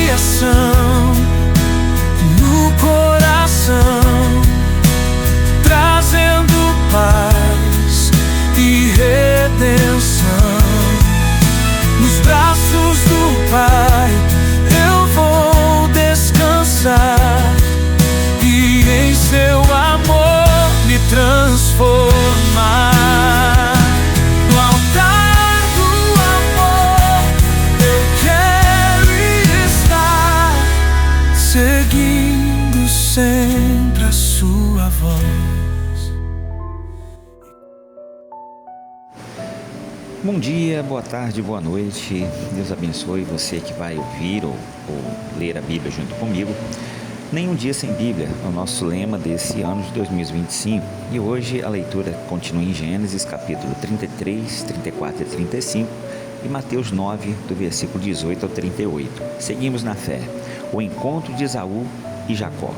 expiação no coração, trazendo paz e redenção. Nos braços do Pai eu vou descansar e em seu amor me transformar. No altar do amor eu quero estar, seguindo sempre a sua voz. Bom dia, boa tarde, boa noite. Deus abençoe você que vai ouvir ou ler a Bíblia junto comigo. Nenhum dia sem Bíblia é o nosso lema desse ano de 2025. E hoje a leitura continua em Gênesis capítulo 33, 34 e 35 e Mateus 9, do versículo 18 ao 38. Seguimos na fé. O encontro de Esaú e Jacó.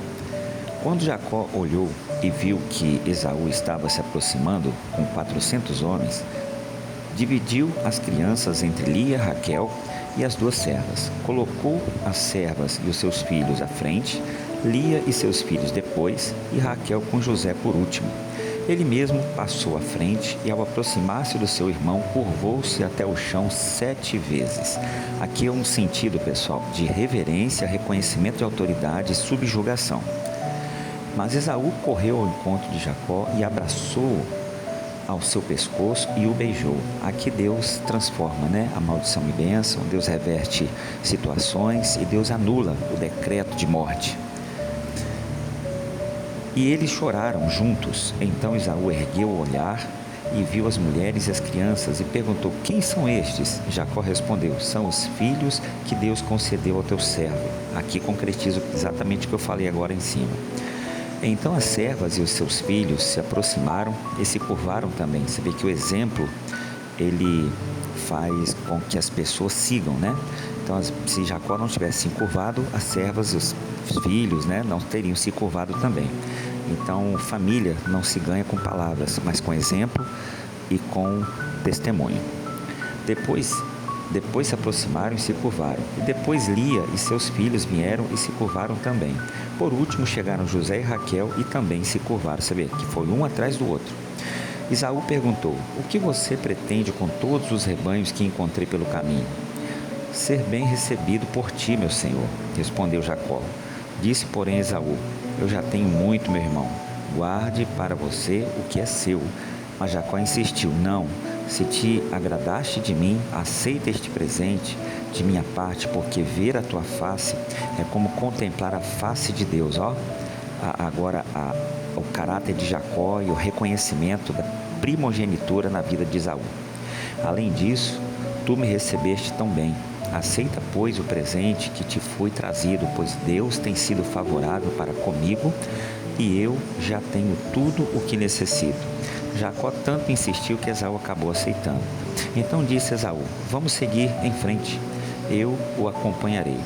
Quando Jacó olhou e viu que Esaú estava se aproximando com 400 homens, dividiu as crianças entre Lia, Raquel e as duas servas. Colocou as servas e os seus filhos à frente, Lia e seus filhos depois, e Raquel com José por último. Ele mesmo passou à frente e, ao aproximar-se do seu irmão, curvou-se até o chão 7 vezes. Aqui é um sentido, pessoal, de reverência, reconhecimento de autoridade e subjugação. Mas Esaú correu ao encontro de Jacó e abraçou ao seu pescoço e o beijou. Aqui Deus transforma, a maldição em bênção. Deus reverte situações e Deus anula o decreto de morte. E eles choraram juntos. Então Esaú ergueu o olhar e viu as mulheres e as crianças e perguntou: quem são estes? Jacó respondeu: são os filhos que Deus concedeu ao teu servo. Aqui concretizo exatamente o que eu falei agora em cima. Então as servas e os seus filhos se aproximaram e se curvaram também. Você vê que o exemplo, ele faz com que as pessoas sigam, Então, se Jacó não tivesse se curvado, as servas e os filhos, não teriam se curvado também. Então, família não se ganha com palavras, mas com exemplo e com testemunho. Depois se aproximaram e se curvaram. E depois Lia e seus filhos vieram e se curvaram também. Por último chegaram José e Raquel e também se curvaram. Você vê que foi um atrás do outro. Esaú perguntou: o que você pretende com todos os rebanhos que encontrei pelo caminho? Ser bem recebido por ti, meu senhor, respondeu Jacó. Disse, porém, Esaú: eu já tenho muito, meu irmão. Guarde para você o que é seu. Mas Jacó insistiu: não. Se te agradaste de mim, aceita este presente de minha parte, porque ver a tua face é como contemplar a face de Deus. Agora o caráter de Jacó e o reconhecimento da primogenitura na vida de Esaú. Além disso, tu me recebeste tão bem. Aceita, pois, o presente que te foi trazido, pois Deus tem sido favorável para comigo e eu já tenho tudo o que necessito. Jacó tanto insistiu que Esaú acabou aceitando. Então disse Esaú: vamos seguir em frente, eu o acompanharei.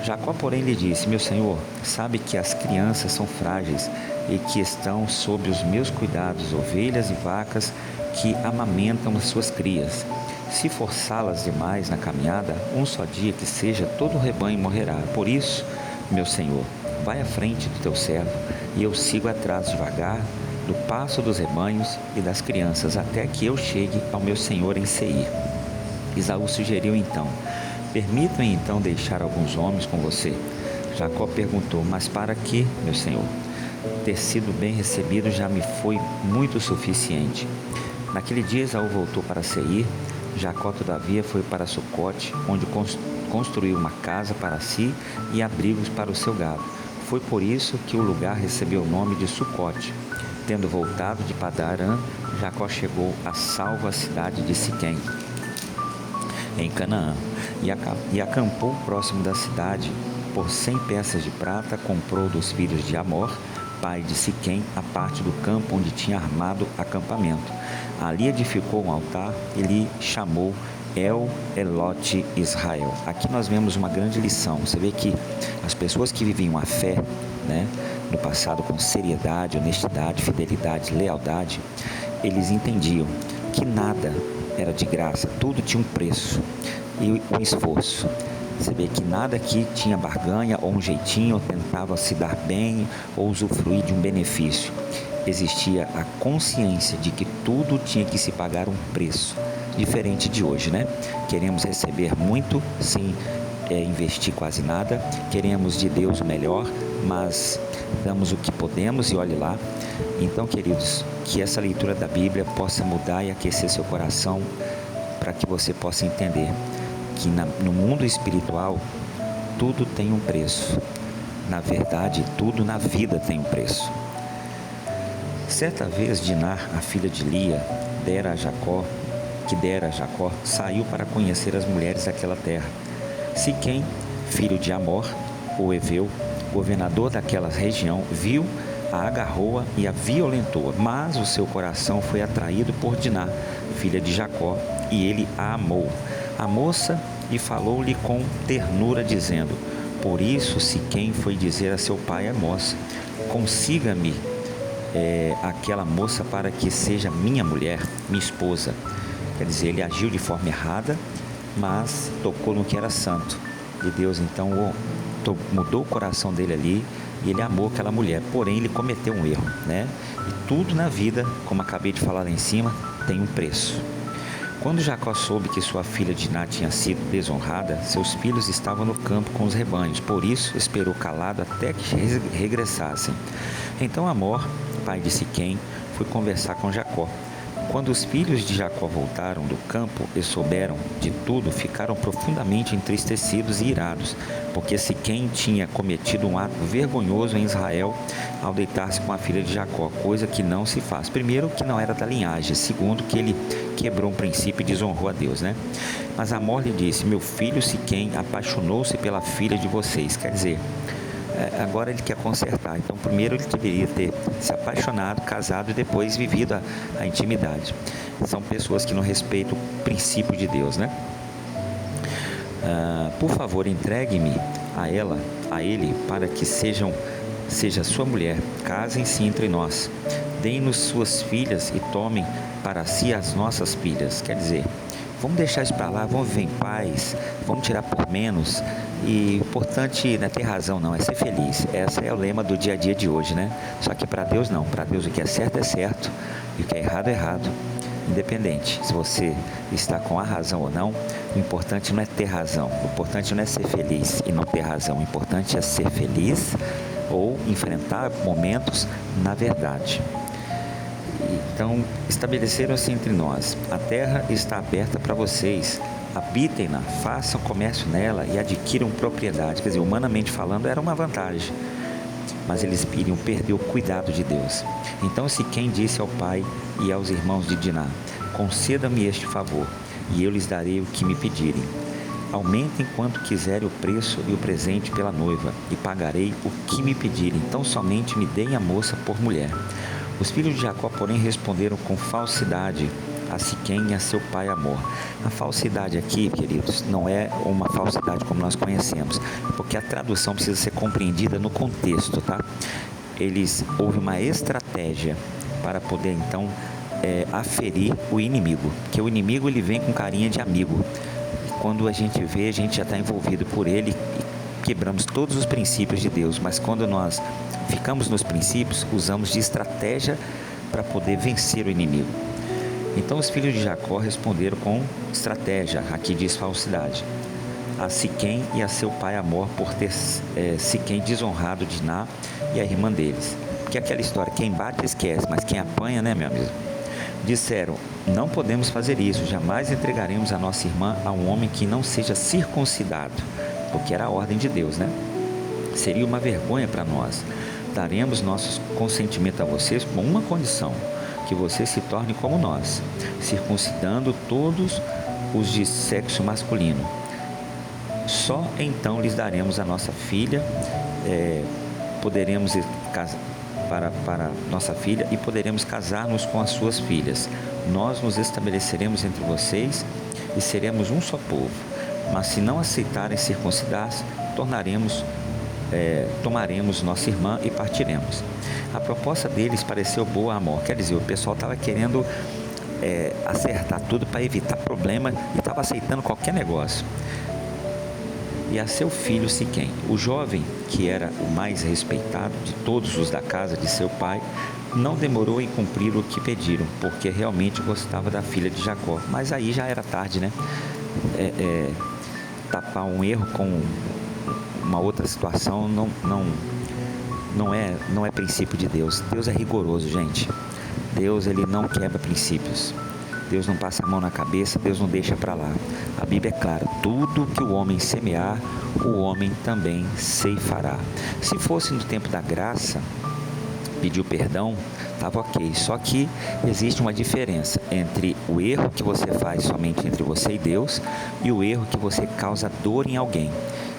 Jacó, porém, lhe disse: meu senhor, sabe que as crianças são frágeis e que estão sob os meus cuidados, ovelhas e vacas que amamentam as suas crias. Se forçá-las demais na caminhada, um só dia que seja, todo o rebanho morrerá. Por isso, meu senhor, vai à frente do teu servo e eu sigo atrás devagar do passo dos rebanhos e das crianças, até que eu chegue ao meu senhor em Seir. Esaú sugeriu então: permita-me então deixar alguns homens com você. Jacó perguntou: mas para que, meu senhor? Ter sido bem recebido já me foi muito suficiente. Naquele dia Esaú voltou para Seir. Jacó, todavia, foi para Sucote, onde construiu uma casa para si e abrigos para o seu gado. Foi por isso que o lugar recebeu o nome de Sucote. Tendo voltado de Padan-Aram, Jacó chegou a salvo a cidade de Siquém, em Canaã, e acampou próximo da cidade. Por 100 peças de prata comprou dos filhos de Amor, pai de Siquém, a parte do campo onde tinha armado acampamento. Ali edificou um altar e lhe chamou El Elote Israel. Aqui nós vemos uma grande lição. Você vê que as pessoas que viviam a fé, no passado com seriedade, honestidade, fidelidade, lealdade, eles entendiam que nada era de graça, tudo tinha um preço e um esforço. Você vê que nada aqui tinha barganha ou um jeitinho, ou tentava se dar bem ou usufruir de um benefício. Existia a consciência de que tudo tinha que se pagar um preço, diferente de hoje, né? Queremos receber muito sem investir quase nada, queremos de Deus o melhor, mas damos o que podemos e olhe lá. Então, queridos, que essa leitura da Bíblia possa mudar e aquecer seu coração para que você possa entender que no mundo espiritual tudo tem um preço. Na verdade, tudo na vida tem um preço. Certa vez, Diná, a filha de Lia, dera a Jacó, saiu para conhecer as mulheres daquela terra. Siquém, filho de Amor, o Eveu, governador daquela região, viu, a agarrou-a e a violentou, mas o seu coração foi atraído por Diná, filha de Jacó, e ele a amou. A moça e falou-lhe com ternura, dizendo: por isso Siquém foi dizer a seu pai, a moça: consiga-me aquela moça para que seja minha mulher, minha esposa. Quer dizer, ele agiu de forma errada, mas tocou no que era santo de Deus. Então mudou o coração dele ali e ele amou aquela mulher. Porém, ele cometeu um erro, né? E tudo na vida, como acabei de falar lá em cima, tem um preço. Quando Jacó soube que sua filha Diná tinha sido desonrada, seus filhos estavam no campo com os rebanhos. Por isso, esperou calado até que regressassem. Então Amor, pai de Siquém, foi conversar com Jacó. Quando os filhos de Jacó voltaram do campo e souberam de tudo, ficaram profundamente entristecidos e irados, porque Siquém tinha cometido um ato vergonhoso em Israel ao deitar-se com a filha de Jacó, coisa que não se faz. Primeiro, que não era da linhagem. Segundo, que ele quebrou um princípio e desonrou a Deus, né? Mas Amor lhe disse: meu filho Siquém apaixonou-se pela filha de vocês. Quer dizer, agora ele quer consertar. Então primeiro ele deveria ter se apaixonado, casado e depois vivido a intimidade. São pessoas que não respeitam o princípio de Deus, né? Por favor, entregue-me a ele, para que seja sua mulher. Casem-se entre nós. Deem-nos suas filhas e tomem para si as nossas filhas. Quer dizer, vamos deixar isso para lá, vamos viver em paz, vamos tirar por menos. E o importante não é ter razão, não, é ser feliz. Esse é o lema do dia a dia de hoje, né? Só que para Deus não. Para Deus o que é certo e o que é errado é errado. Independente se você está com a razão ou não, o importante não é ter razão. O importante não é ser feliz e não ter razão. O importante é ser feliz ou enfrentar momentos na verdade. Então, estabeleceram-se entre nós: a terra está aberta para vocês. Habitem-na, façam comércio nela e adquiram propriedade. Quer dizer, humanamente falando, era uma vantagem. Mas eles iriam perder o cuidado de Deus. Então Siquém disse ao pai e aos irmãos de Diná: conceda-me este favor, e eu lhes darei o que me pedirem. Aumentem quanto quiserem o preço e o presente pela noiva, e pagarei o que me pedirem. Então somente me deem a moça por mulher. Os filhos de Jacó, porém, responderam com falsidade a Siquém e a seu pai Amor. A falsidade aqui, queridos, não é uma falsidade como nós conhecemos, porque a tradução precisa ser compreendida no contexto, tá? Houve uma estratégia para poder, então, aferir o inimigo, porque o inimigo ele vem com carinha de amigo. Quando a gente vê, a gente já está envolvido por ele e quebramos todos os princípios de Deus, mas quando nós ficamos nos princípios, usamos de estratégia para poder vencer o inimigo. Então os filhos de Jacó responderam com estratégia, aqui diz falsidade, a Siquém e a seu pai Amor, por ter Siquém desonrado Diná e a irmã deles. Porque aquela história, quem bate esquece, mas quem apanha, né, meu amigo? Disseram: não podemos fazer isso, jamais entregaremos a nossa irmã a um homem que não seja circuncidado, porque era a ordem de Deus, né? Seria uma vergonha para nós. Daremos nosso consentimento a vocês com uma condição: que você se torne como nós, circuncidando todos os de sexo masculino. Só então lhes daremos a nossa filha, poderemos casar para nossa filha e poderemos casar-nos com as suas filhas. Nós nos estabeleceremos entre vocês e seremos um só povo. Mas se não aceitarem circuncidar-se, tomaremos nossa irmã e partiremos. A proposta deles pareceu boa a Amor. Quer dizer, o pessoal estava querendo acertar tudo para evitar problema e estava aceitando qualquer negócio. e a seu filho Siquém. O jovem, que era o mais respeitado de todos os da casa de seu pai, não demorou em cumprir o que pediram, porque realmente gostava da filha de Jacó. Mas aí já era tarde, né? Tapar um erro com uma outra situação não é princípio de Deus. Deus é rigoroso, gente. Deus, ele não quebra princípios. Deus não passa a mão na cabeça, Deus não deixa para lá. A Bíblia é clara: tudo que o homem semear, o homem também ceifará. Se fosse no tempo da graça, pediu perdão, estava ok. Só que existe uma diferença entre o erro que você faz somente entre você e Deus e o erro que você causa dor em alguém.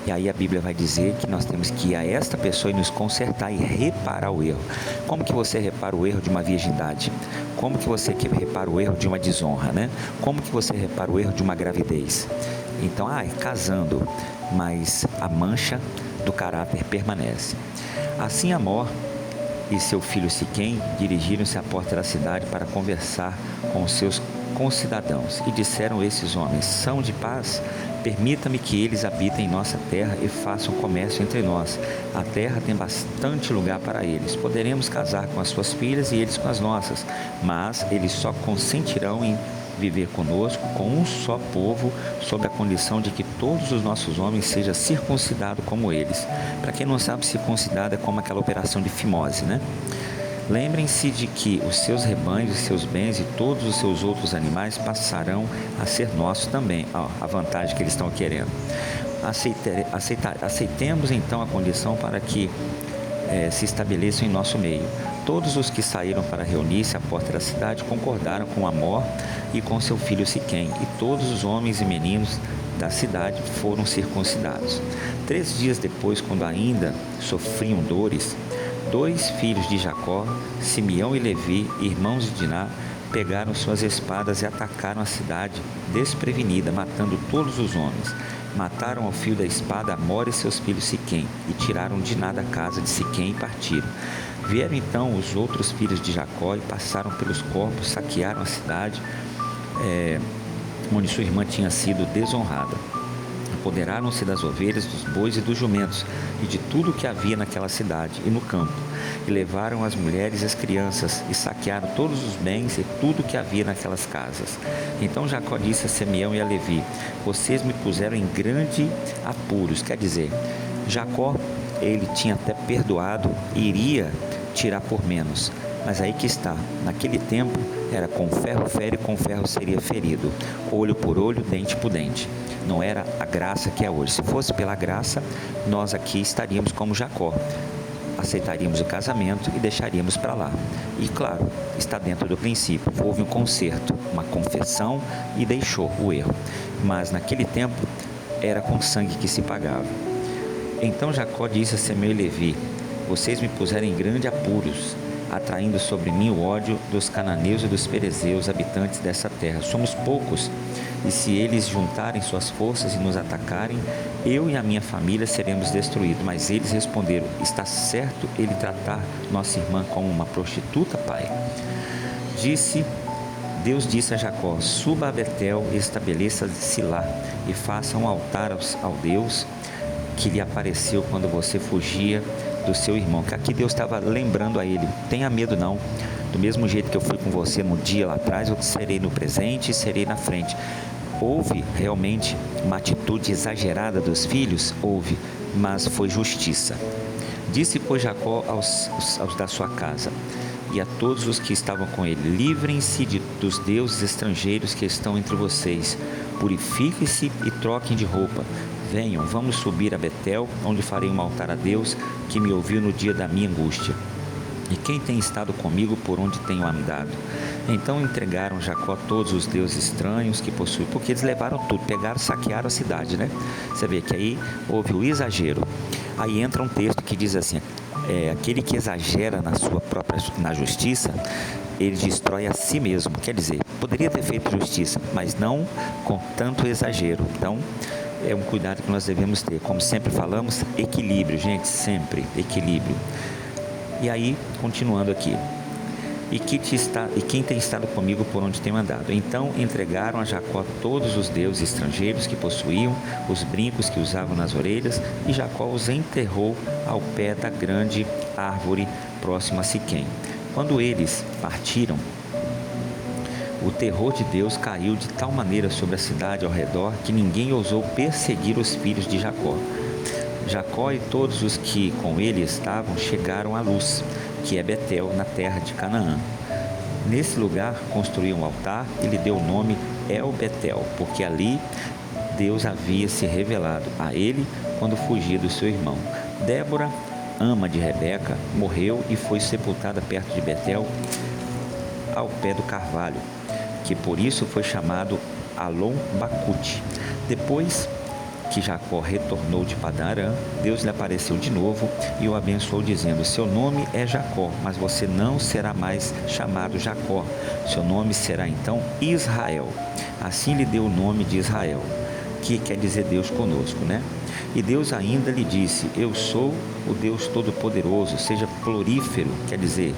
E aí a Bíblia vai dizer que nós temos que ir a esta pessoa e nos consertar e reparar o erro. Como que você repara o erro de uma virgindade? Como que você repara o erro de uma desonra, né? Como que você repara o erro de uma gravidez? Então, casando, mas a mancha do caráter permanece. Assim Amor e seu filho Siquém dirigiram-se à porta da cidade para conversar com os seus concidadãos. E disseram esses homens: são de paz? Permita-me que eles habitem em nossa terra e façam comércio entre nós. A terra tem bastante lugar para eles. Poderemos casar com as suas filhas e eles com as nossas, mas eles só consentirão em viver conosco, com um só povo, sob a condição de que todos os nossos homens sejam circuncidados como eles. Para quem não sabe, circuncidado é como aquela operação de fimose, né? Lembrem-se de que os seus rebanhos, os seus bens e todos os seus outros animais passarão a ser nossos também. A vantagem que eles estão querendo. Aceitemos então a condição para que se estabeleçam em nosso meio. Todos os que saíram para reunir-se à porta da cidade concordaram com Amor e com seu filho Siquém, e todos os homens e meninos da cidade foram circuncidados. 3 dias depois, quando ainda sofriam dores, 2 filhos de Jacó, Simeão e Levi, irmãos de Diná, pegaram suas espadas e atacaram a cidade desprevenida, matando todos os homens. Mataram ao fio da espada Amor e seus filhos Siquém, e tiraram Diná da casa de Siquém e partiram. Vieram então os outros filhos de Jacó e passaram pelos corpos, saquearam a cidade onde sua irmã tinha sido desonrada. Apoderaram-se das ovelhas, dos bois e dos jumentos, e de tudo o que havia naquela cidade e no campo, e levaram as mulheres e as crianças, e saquearam todos os bens e tudo o que havia naquelas casas. Então Jacó disse a Simeão e a Levi: vocês me puseram em grande apuros. Quer dizer, Jacó, ele tinha até perdoado e iria tirar por menos. Mas aí que está, naquele tempo era com ferro fere, com ferro seria ferido, olho por olho, dente por dente. Não era a graça que é hoje. Se fosse pela graça, nós aqui estaríamos como Jacó, aceitaríamos o casamento e deixaríamos para lá. E claro, está dentro do princípio, houve um conserto, uma confessão e deixou o erro. Mas naquele tempo era com sangue que se pagava. Então Jacó disse a Simeão e Levi: vocês me puseram em grande apuros, atraindo sobre mim o ódio dos cananeus e dos perezeus, habitantes dessa terra. Somos poucos, e se eles juntarem suas forças e nos atacarem, eu e a minha família seremos destruídos. Mas eles responderam: está certo ele tratar nossa irmã como uma prostituta, pai? Deus disse a Jacó: suba a Betel e estabeleça-se lá, e faça um altar ao Deus que lhe apareceu quando você fugia do seu irmão. Que aqui Deus estava lembrando a ele: tenha medo não, do mesmo jeito que eu fui com você no dia lá atrás, eu serei no presente e serei na frente. Houve realmente uma atitude exagerada dos filhos? Houve, mas foi justiça. Disse, pois, Jacó aos da sua casa e a todos os que estavam com ele: livrem-se dos deuses estrangeiros que estão entre vocês, purifiquem-se e troquem de roupa. Venham, vamos subir a Betel, onde farei um altar a Deus, que me ouviu no dia da minha angústia. E quem tem estado comigo por onde tenho andado? Então entregaram Jacó todos os deuses estranhos que possuíam, porque eles levaram tudo, pegaram, saquearam a cidade, né? Você vê que aí houve o exagero. Aí entra um texto que diz assim: aquele que exagera na justiça, ele destrói a si mesmo. Quer dizer, poderia ter feito justiça, mas não com tanto exagero. Então, é um cuidado que nós devemos ter. Como sempre falamos, equilíbrio, gente, sempre equilíbrio. E aí, continuando aqui, e quem tem estado comigo por onde tenho andado. Então entregaram a Jacó todos os deuses estrangeiros que possuíam, os brincos que usavam nas orelhas, e Jacó os enterrou ao pé da grande árvore próxima a Siquém. Quando eles partiram, o terror de Deus caiu de tal maneira sobre a cidade ao redor que ninguém ousou perseguir os filhos de Jacó. Jacó e todos os que com ele estavam chegaram à Luz, que é Betel, na terra de Canaã. Nesse lugar construiu um altar e lhe deu o nome El Betel, porque ali Deus havia se revelado a ele quando fugia do seu irmão. Débora, ama de Rebeca, morreu e foi sepultada perto de Betel, ao pé do carvalho, que por isso foi chamado Alon-Bacute. Depois que Jacó retornou de Padã Arã, Deus lhe apareceu de novo e o abençoou, dizendo: seu nome é Jacó, mas você não será mais chamado Jacó. Seu nome será então Israel. Assim lhe deu o nome de Israel, que quer dizer Deus conosco, né? E Deus ainda lhe disse: eu sou o Deus Todo-Poderoso, seja florífero, quer dizer,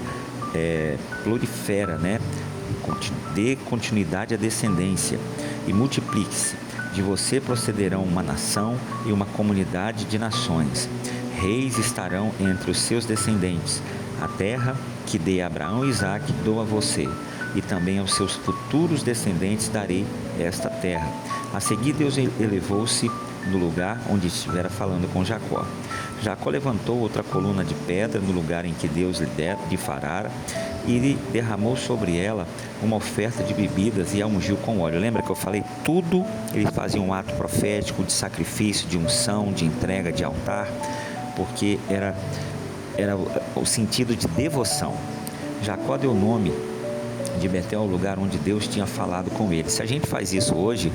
prolifera, né? Dê continuidade à descendência e multiplique-se. De você procederão uma nação e uma comunidade de nações. Reis estarão entre os seus descendentes. A terra que dei a Abraão e Isaque dou a você, e também aos seus futuros descendentes darei esta terra. A seguir, Deus elevou-se no lugar onde estivera falando com Jacó. Jacó levantou outra coluna de pedra no lugar em que Deus lhe farara, e derramou sobre ela uma oferta de bebidas e a ungiu com óleo. Lembra que eu falei tudo? Eles faziam um ato profético de sacrifício, de unção, de entrega, de altar, porque era o sentido de devoção. Jacó deu o nome de Betel ao lugar onde Deus tinha falado com ele. Se a gente faz isso hoje,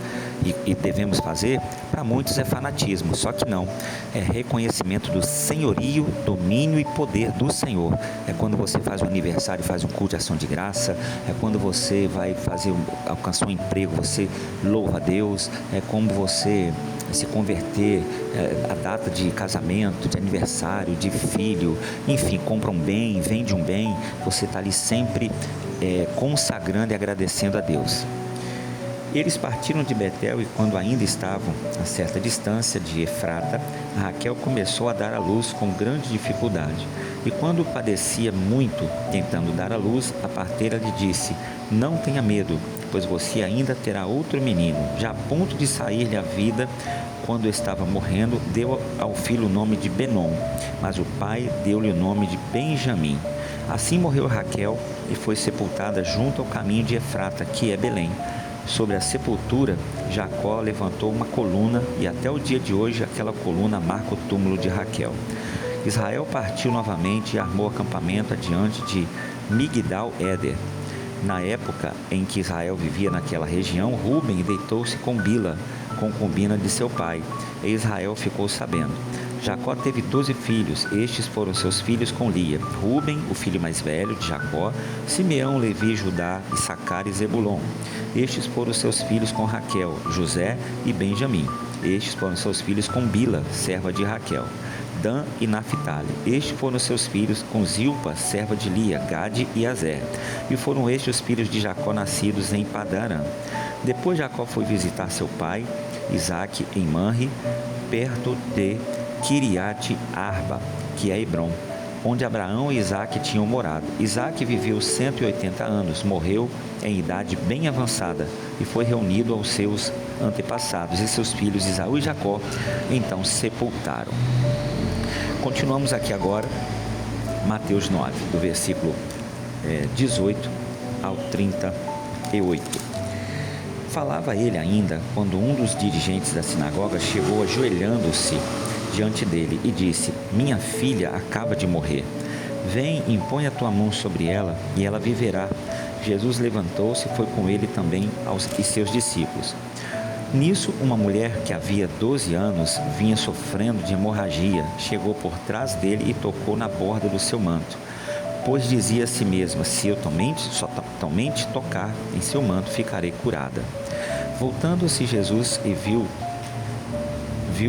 e devemos fazer, para muitos é fanatismo, só que não, é reconhecimento do senhorio, domínio e poder do Senhor. É quando você faz um aniversário, faz um culto de ação de graça, é quando você vai alcançar um emprego, você louva a Deus, é como você se converter, a data de casamento, de aniversário, de filho, enfim, compra um bem, vende um bem, você está ali sempre consagrando e agradecendo a Deus. Eles partiram de Betel e, quando ainda estavam a certa distância de Efrata, Raquel começou a dar à luz com grande dificuldade. E quando padecia muito tentando dar à luz, a parteira lhe disse: não tenha medo, pois você ainda terá outro menino. Já a ponto de sair-lhe a vida, quando estava morrendo, deu ao filho o nome de Benom, mas o pai deu-lhe o nome de Benjamim. Assim morreu Raquel e foi sepultada junto ao caminho de Efrata, que é Belém. Sobre a sepultura, Jacó levantou uma coluna, e até o dia de hoje aquela coluna marca o túmulo de Raquel. Israel partiu novamente e armou acampamento adiante de Migdal-Éder. Na época em que Israel vivia naquela região, Ruben deitou-se com Bila, concubina de seu pai, e Israel ficou sabendo. Jacó teve 12 filhos, estes foram seus filhos com Lia: Ruben, o filho mais velho de Jacó, Simeão, Levi, Judá, Issacar e Zebulon. Estes foram seus filhos com Raquel: José e Benjamim. Estes foram seus filhos com Bila, serva de Raquel: Dan e Naphtali. Estes foram seus filhos com Zilpa, serva de Lia, Gade e Azer. E foram estes os filhos de Jacó nascidos em Padã Arã. Depois Jacó foi visitar seu pai, Isaque, em Manre, perto de Kiriate Arba, que é Hebrom, onde Abraão e Isaque tinham morado. Isaque viveu 180 anos, morreu em idade bem avançada e foi reunido aos seus antepassados, e seus filhos Esaú e Jacó então sepultaram. Continuamos aqui agora, Mateus 9, do versículo 18 ao 38. Falava ele ainda quando um dos dirigentes da sinagoga chegou ajoelhando-se diante dele e disse: minha filha acaba de morrer. Vem, impõe a tua mão sobre ela e ela viverá. Jesus levantou-se e foi com ele também e seus discípulos. Nisso, uma mulher que havia 12 anos vinha sofrendo de hemorragia, chegou por trás dele e tocou na borda do seu manto, pois dizia a si mesma: se eu somente tocar em seu manto, ficarei curada. Voltando-se Jesus e viu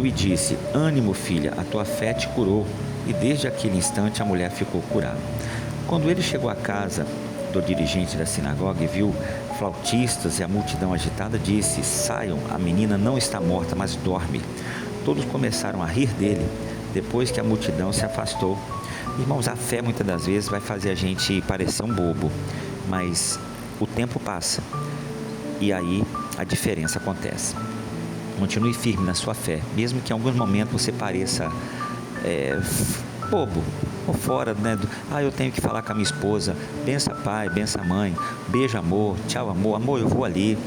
e disse: ânimo, filha, a tua fé te curou. E desde aquele instante a mulher ficou curada. Quando ele chegou à casa, do dirigente da sinagoga e viu flautistas e a multidão agitada, disse: saiam, a menina não está morta, mas dorme. Todos começaram a rir dele, depois que a multidão se afastou. Irmãos, a fé muitas das vezes vai fazer a gente parecer um bobo, mas o tempo passa e aí a diferença acontece. Continue firme na sua fé, mesmo que em alguns momentos você pareça bobo ou fora, né? Eu tenho que falar com a minha esposa, bença pai, bença mãe, beijo amor, tchau amor, eu vou ali,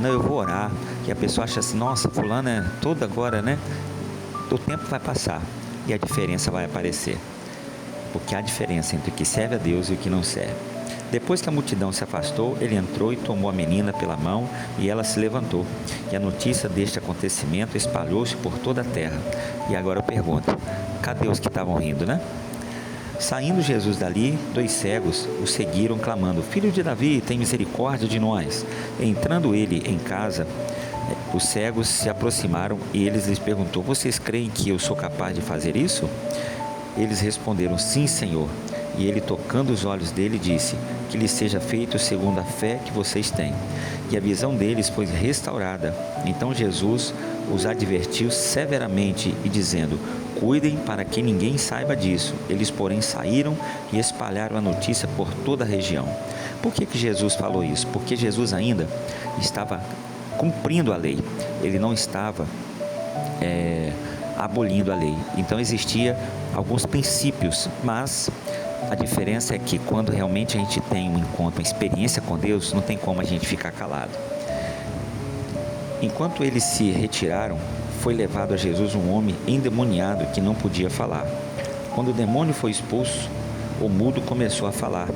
não, eu vou orar. E a pessoa acha assim: nossa, fulano é todo agora, né? O tempo vai passar e a diferença vai aparecer, porque há diferença entre o que serve a Deus e o que não serve. Depois que a multidão se afastou, ele entrou e tomou a menina pela mão e ela se levantou. E a notícia deste acontecimento espalhou-se por toda a terra. E agora eu pergunto: cadê os que estavam rindo, né? Saindo Jesus dali, 2 cegos o seguiram, clamando: Filho de Davi, tem misericórdia de nós. Entrando ele em casa, os cegos se aproximaram e eles lhes perguntou: vocês creem que eu sou capaz de fazer isso? Eles responderam: sim, Senhor. E ele, tocando os olhos dele, disse: que lhes seja feito segundo a fé que vocês têm. E a visão deles foi restaurada. Então Jesus os advertiu severamente e dizendo: cuidem para que ninguém saiba disso. Eles, porém, saíram e espalharam a notícia por toda a região. Por que Jesus falou isso? Porque Jesus ainda estava cumprindo a lei. Ele não estava abolindo a lei. Então existia alguns princípios, mas a diferença é que quando realmente a gente tem um encontro, uma experiência com Deus, não tem como a gente ficar calado. Enquanto eles se retiraram, foi levado a Jesus um homem endemoniado que não podia falar. Quando o demônio foi expulso, o mudo começou a falar.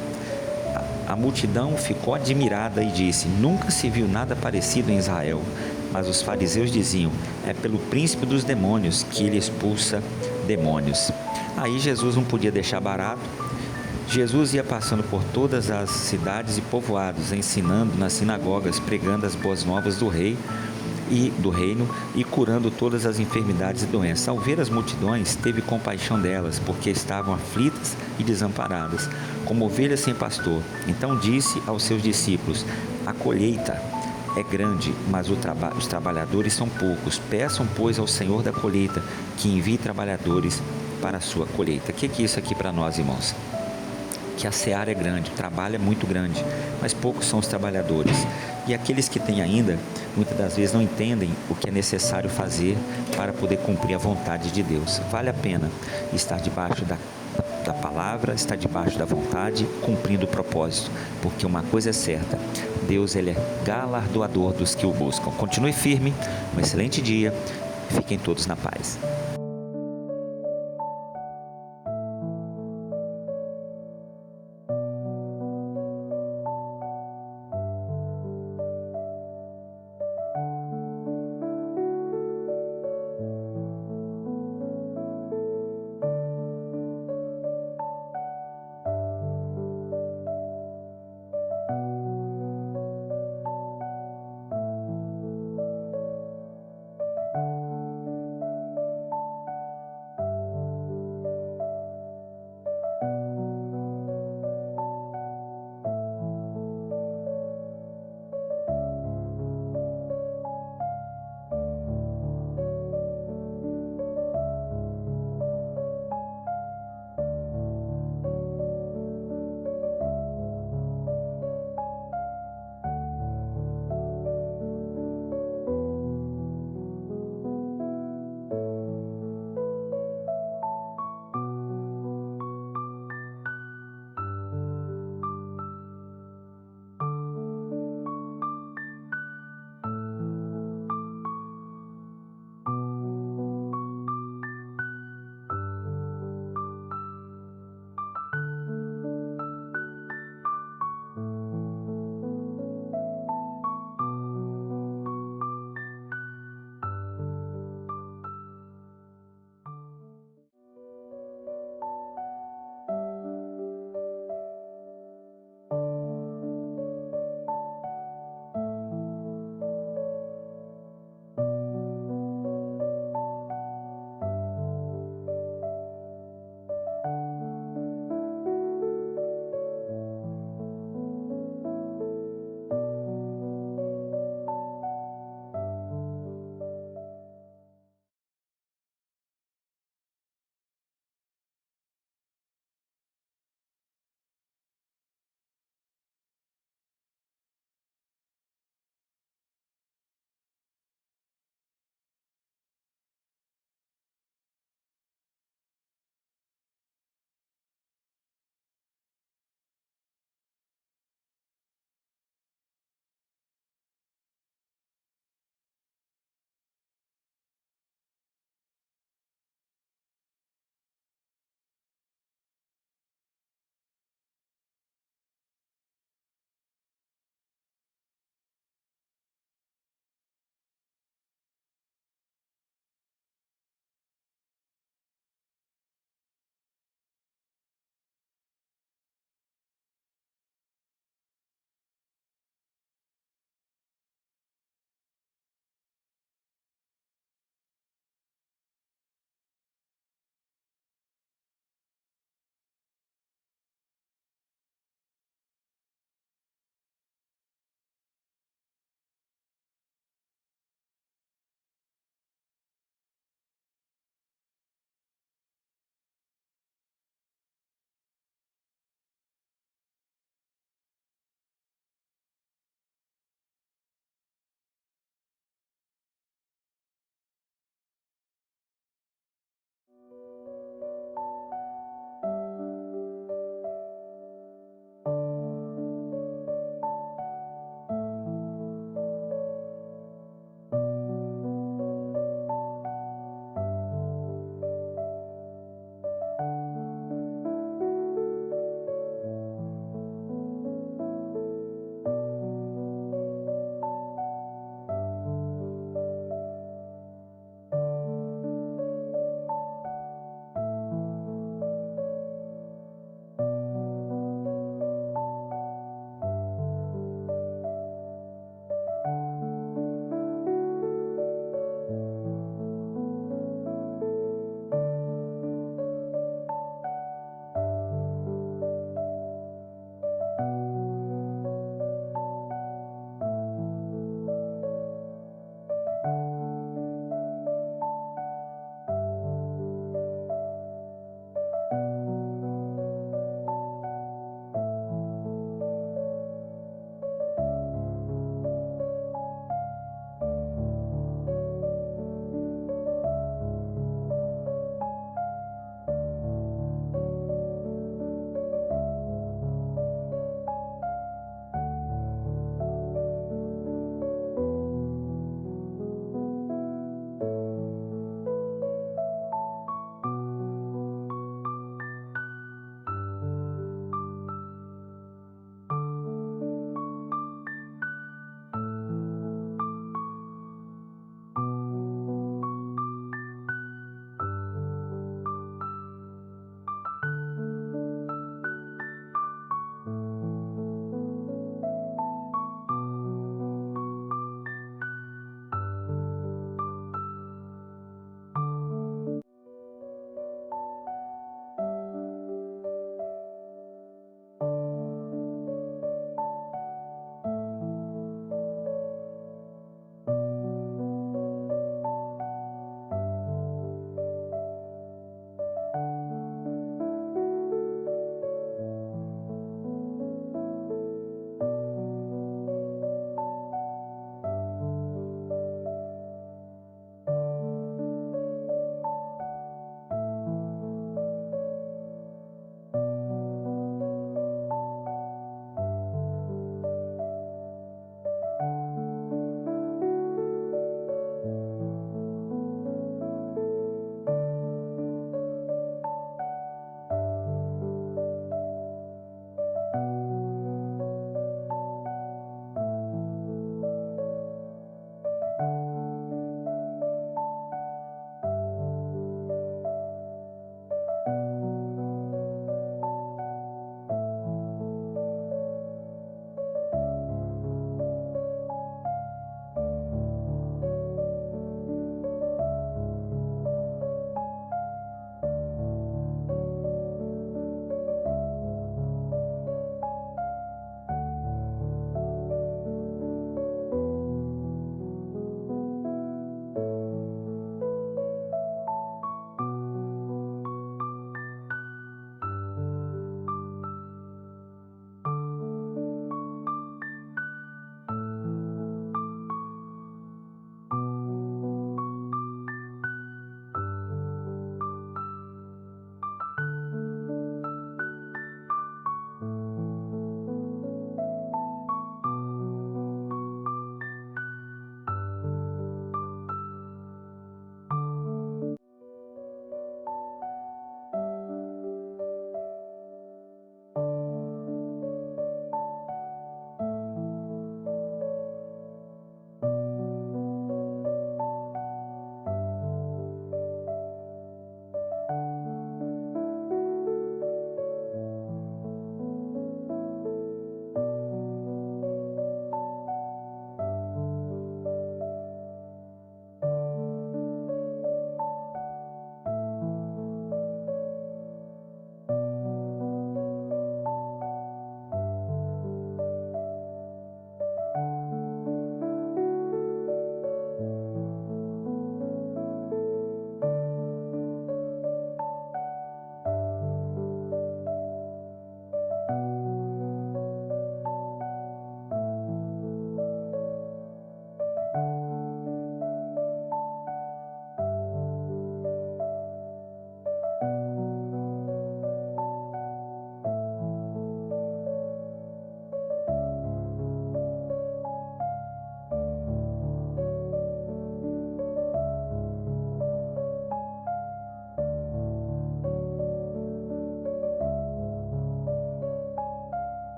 A multidão ficou admirada e disse: nunca se viu nada parecido em Israel. Mas os fariseus diziam: é pelo príncipe dos demônios que ele expulsa demônios. Aí Jesus não podia deixar barato. Jesus ia passando por todas as cidades e povoados, ensinando nas sinagogas, pregando as boas novas do reino e curando todas as enfermidades e doenças. Ao ver as multidões, teve compaixão delas, porque estavam aflitas e desamparadas, como ovelhas sem pastor. Então disse aos seus discípulos: a colheita é grande, mas os trabalhadores são poucos. Peçam, pois, ao Senhor da colheita que envie trabalhadores para a sua colheita. O que é isso aqui para nós, irmãos? Que a seara é grande, o trabalho é muito grande, mas poucos são os trabalhadores. E aqueles que têm ainda, muitas das vezes não entendem o que é necessário fazer para poder cumprir a vontade de Deus. Vale a pena estar debaixo da palavra, estar debaixo da vontade, cumprindo o propósito, porque uma coisa é certa: Deus, ele é galardoador dos que o buscam. Continue firme, um excelente dia, fiquem todos na paz.